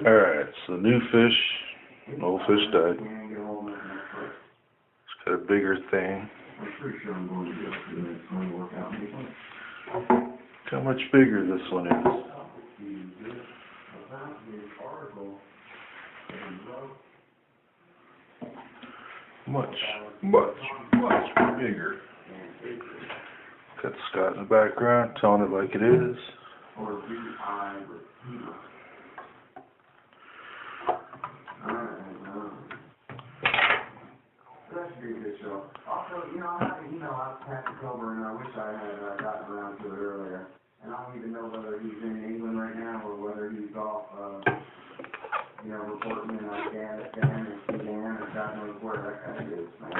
Alright, so new fish, old fish died. It's got a bigger thing. Look how much bigger this one is. Much bigger. Got Scott in the background, telling it like it is. Also, you know, I had an email out to Patrick Coburn, and I wish I had gotten around to it earlier. And I don't even know whether he's in England right now or whether he's off, reporting in Afghanistan or Sudan or God knows where that guy is, man.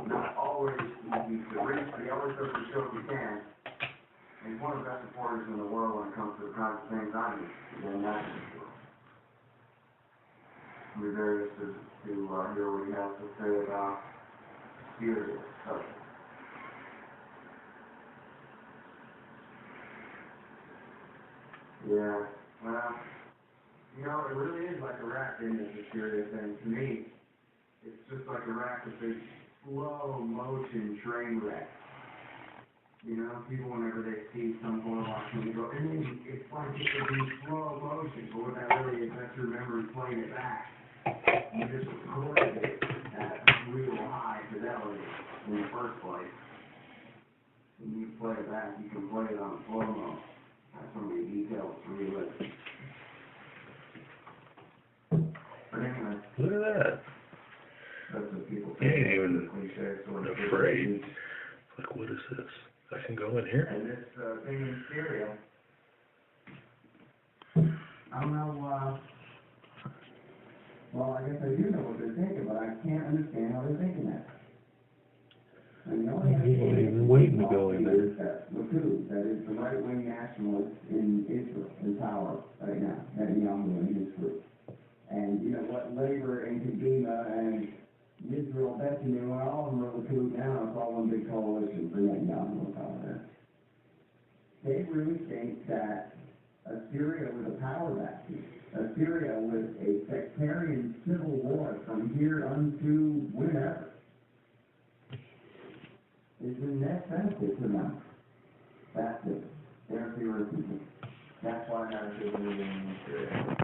Not always easy to reach, but he always does the show he can. And he's one of the best reporters in the world when it comes to the kinds of things I do. And that's for sure. We're very interested to hear what he has to say about serious subjects. Yeah, well, it really is like Iraq, isn't it, the serious thing? To me, it's just like Iraq is a slow motion train wreck. People whenever they see some horror watching, they go, and then it's like it would be slow motion, but what that really is, that's your memory playing it back. You just recorded it at real high fidelity in the first place. When you play it back, you can play it on slow-mo. That's some of the details really. But anyway. Look at that. That's what people He think. ain't even Sort of afraid. Like, what is this? I can go in here? And this thing in Syria, I don't know, well, I guess I do know what they're thinking, but I can't understand how they're thinking that. He wasn't even waiting to go in there. Likud, that is the right-wing nationalist in Israel, in power right now, Netanyahu and his group. And you know what, Labor and Kadima and Israel Benjamin, well, all of them are Likud now, it's all one big coalition for Netanyahu in power there. They really think that Syria with a power vacuum, Syria with a sectarian civil war from here unto whenever, is a net benefit to them. That's it. They're fewer people. That's why they're living in Syria.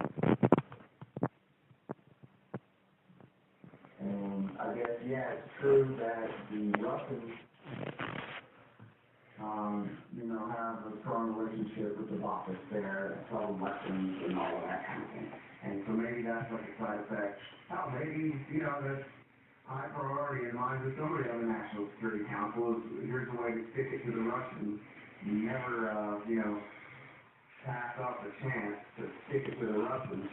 And I guess, yeah, it's true that the Russians, have a strong relationship with the Baathis there, sell them weapons and all of that kind of thing. And so maybe that's like a side effect. Oh, maybe, that's high priority in mind of somebody on the National Security Council is here's a way to stick it to the Russians. You never, pass up a chance to stick it to the Russians.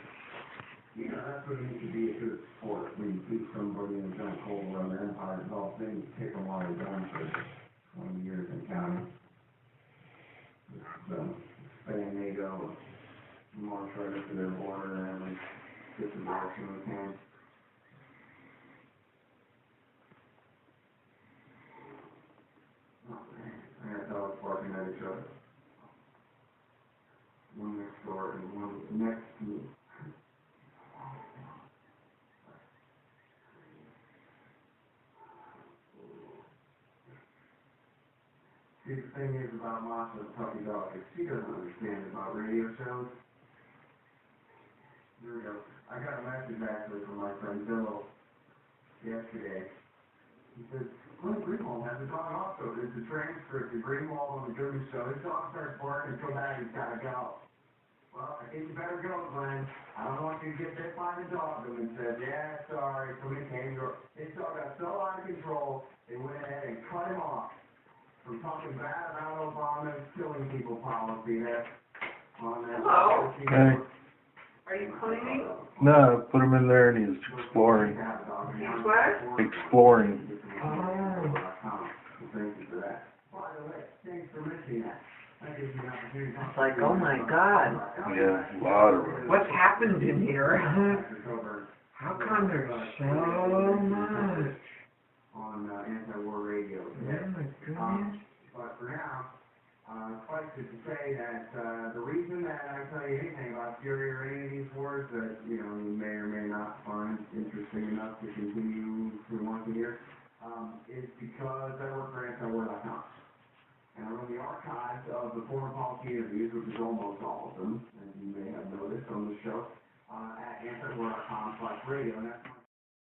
That's what it needs to be a good sport. When you keep somebody in a giant cold war on their empire, it's all things, kick them while they're done for 20 years and counting. So, Spain, NATO, march right up to their border and then get the direction we can. Oh, man. I got dogs barking at each other. One next door and one next to me. See, the thing is about Masha, the puppy dog, is she doesn't understand about radio shows. Here we go. I got a message actually from my friend Bill yesterday. He says, Glenn Greenwald has a dog also. There's a transcript of Greenwald on the Goodman Show. His dog starts barking, so bad he's got to go. Well, I think you better go, Glenn. I don't want you to get bit by the dog. Goodman said, yeah, sorry. Somebody came to his dog got so out of control, they went ahead and cut him off from talking bad about Obama's killing people policy there on that. Hello? Hey. Are you cleaning? No, put him in there and he's exploring. He's what? Exploring. Oh. Thank you for that. By the way, thanks for mentioning that. It's like, oh my God. Yeah, a lot of it. What's happened in here? How come there's so much? On anti-war radio. Oh my goodness. But for now, quite suffice it to say that, the reason that I tell you anything about Fury or any of these wars that, you know, you may or may not find interesting enough to continue for once a year, is because I work for antiwar.com. And I run the archives of the foreign policy interviews, which is almost all of them, as you may have noticed on the show, at antiwar.com/radio. And that's